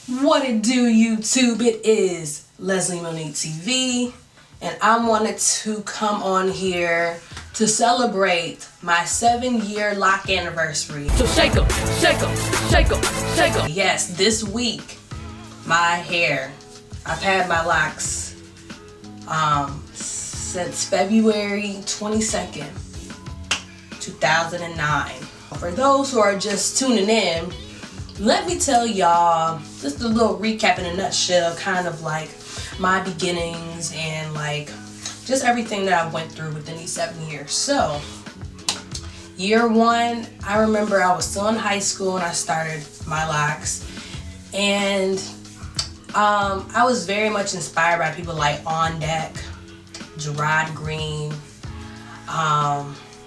What it do, YouTube? It is Leslie Monique TV, and I wanted to come on here to celebrate my 7-year lock anniversary. So shake 'em, shake 'em, shake 'em, shake 'em. Yes, this week, my hair. I've had my locks since February 22nd, 2009. For those who are just tuning in, let me tell y'all just a little recap in a nutshell, kind of like my beginnings and like just everything that I went through within these 7 years. So, year one, I remember I was still in high school and I started my locks, and I was very much inspired by people like On Deck, Gerard Green,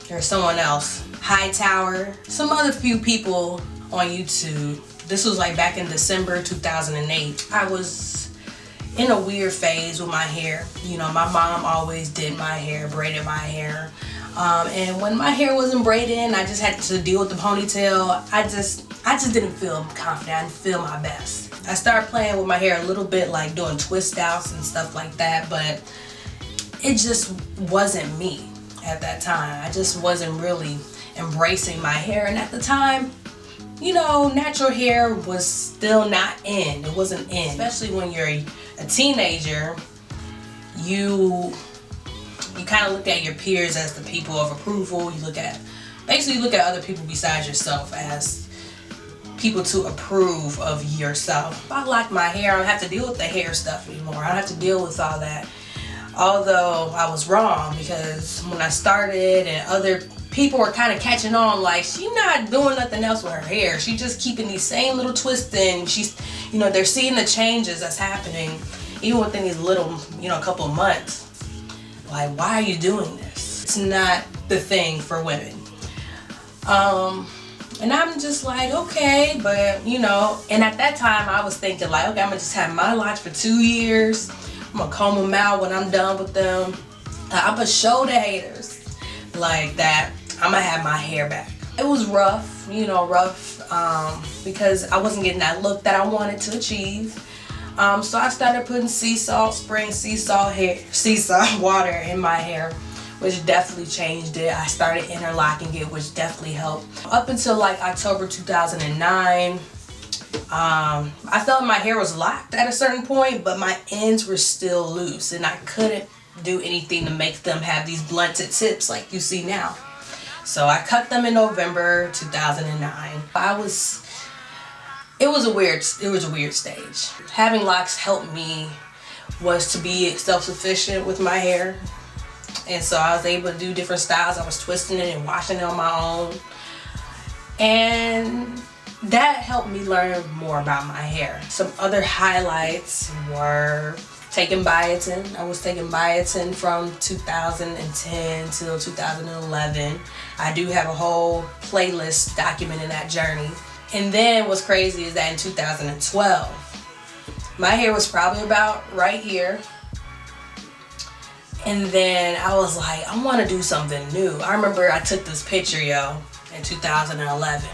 there's someone else, Hightower, some other few people on YouTube. This was like back in December 2008. I was in a weird phase with my hair. You know, my mom always did my hair, braided my hair. And when my hair wasn't braided and I just had to deal with the ponytail, I just didn't feel confident. I didn't feel my best. I started playing with my hair a little bit, like doing twist outs and stuff like that, but it just wasn't me at that time. I just wasn't really embracing my hair. And at the time, you know, natural hair was still not in. It wasn't in. Especially when you're a teenager, you kind of look at your peers as the people of approval. You look at other people besides yourself as people to approve of yourself. If I lock my hair, I don't have to deal with the hair stuff anymore. I don't have to deal with all that. Although I was wrong, because when I started and other people were kind of catching on, like, she's not doing nothing else with her hair. She's just keeping these same little twists in. She's, you know, they're seeing the changes that's happening even within these little, you know, couple of months. Like, why are you doing this? It's not the thing for women. And I'm just like, okay, but, you know, and at that time I was thinking like, okay, I'm gonna just have my locks for 2 years. I'm gonna comb them out when I'm done with them. I'm gonna show the haters like that I'm gonna have my hair back. It was rough, you know, because I wasn't getting that look that I wanted to achieve. So I started putting sea salt water in my hair, which definitely changed it. I started interlocking it, which definitely helped. Up until like October 2009, I felt my hair was locked at a certain point, but my ends were still loose and I couldn't do anything to make them have these blunted tips like you see now. So I cut them in November 2009. It was a weird stage. Having locks helped me was to be self-sufficient with my hair. And so I was able to do different styles. I was twisting it and washing it on my own. And that helped me learn more about my hair. Some other highlights were taking biotin. I was taking biotin from 2010 till 2011. I do have a whole playlist documenting that journey. And then what's crazy is that in 2012, my hair was probably about right here. And then I was like, I want to do something new. I remember I took this picture, in 2011.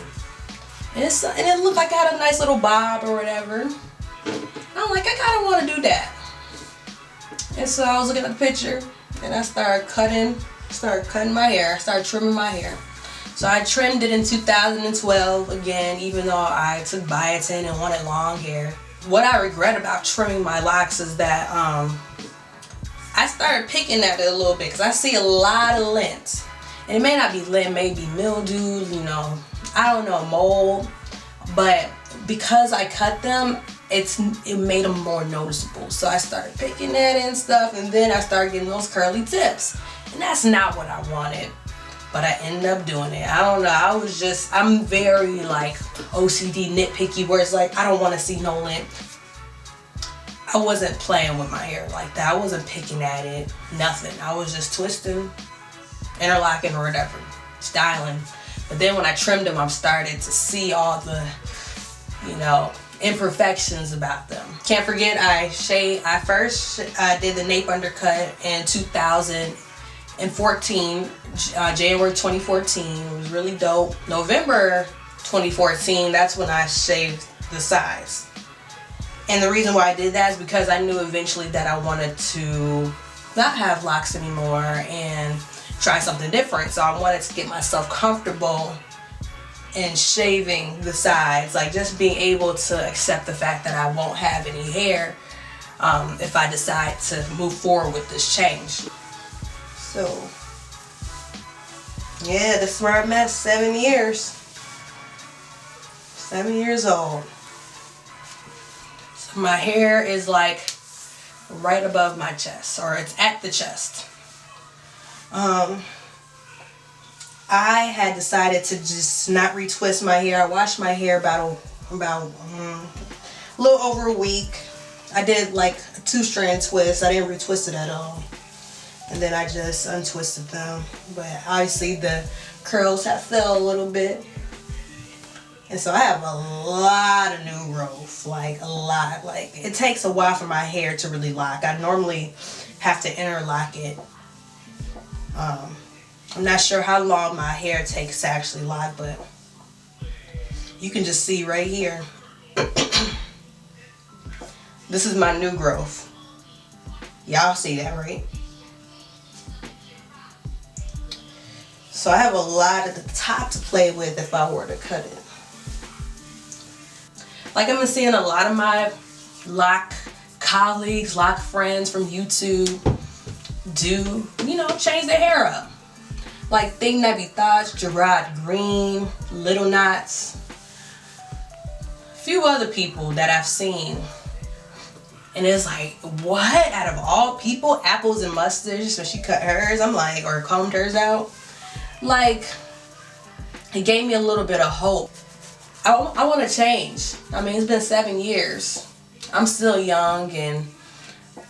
And it looked like I had a nice little bob or whatever. I'm like, I kind of want to do that. And so I was looking at the picture and I started cutting my hair. I started trimming my hair. So I trimmed it in 2012 again, even though I took biotin and wanted long hair. What I regret about trimming my locks is that I started picking at it a little bit because I see a lot of lint. And it may not be lint, maybe mildew, you know, I don't know, mold. But because I cut them, it made them more noticeable. So I started picking at it and stuff, and then I started getting those curly tips. And that's not what I wanted, but I ended up doing it. I don't know, I'm very like OCD nitpicky, where it's like, I don't want to see no lint. I wasn't playing with my hair like that. I wasn't picking at it, nothing. I was just twisting, interlocking or whatever, styling. But then when I trimmed them, I started to see all the, you know, imperfections about them. Can't forget I first did the nape undercut in 2014, January 2014. It was really dope. November 2014, that's when I shaved the sides. And the reason why I did that is because I knew eventually that I wanted to not have locks anymore and try something different. So I wanted to get myself comfortable in shaving the sides, like just being able to accept the fact that I won't have any hair if I decide to move forward with this change. So yeah, this is where I'm at, 7 years. 7 years old. So my hair is like right above my chest, or it's at the chest. I had decided to just not retwist my hair. I washed my hair about a little over a week. I did like a 2-strand twist. I didn't retwist it at all. And then I just untwisted them. But obviously the curls have fell a little bit. And so I have a lot of new growth, like a lot. Like it takes a while for my hair to really lock. I normally have to interlock it. I'm not sure how long my hair takes to actually lock, but you can just see right here. This is my new growth. Y'all see that, right? So I have a lot at the top to play with if I were to cut it. Like I've been seeing a lot of my lock colleagues, lock friends from YouTube do, change their hair up. Like Thing Nebby Thoughts, Gerard Green, Little Knots. A few other people that I've seen. And it's like, what? Out of all people, apples and mustards, so she cut hers, I'm like, or combed hers out. Like, it gave me a little bit of hope. I want to change. I mean, it's been 7 years. I'm still young and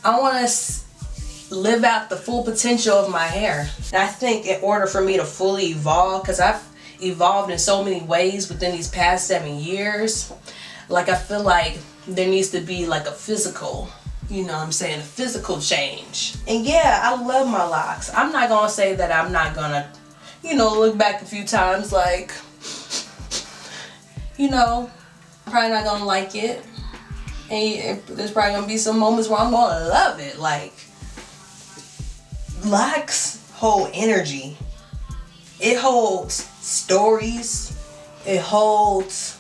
I want to live out the full potential of my hair. And I think in order for me to fully evolve, because I've evolved in so many ways within these past 7 years, like I feel like there needs to be like a physical, a physical change. And yeah, I love my locks. I'm not going to say that I'm not going to, look back a few times like, probably not going to like it. And there's probably going to be some moments where I'm going to love it. Like, locks hold energy. It holds stories. It holds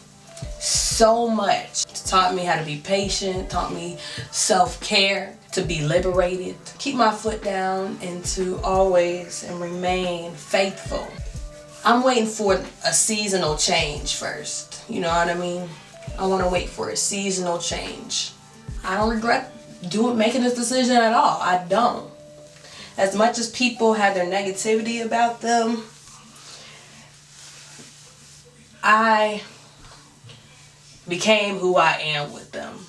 so much. It taught me how to be patient, taught me self-care, to be liberated, to keep my foot down, and to always and remain faithful. I'm waiting for a seasonal change first. You know what I mean? I want to wait for a seasonal change. I don't regret making this decision at all. I don't. As much as people have their negativity about them, I became who I am with them.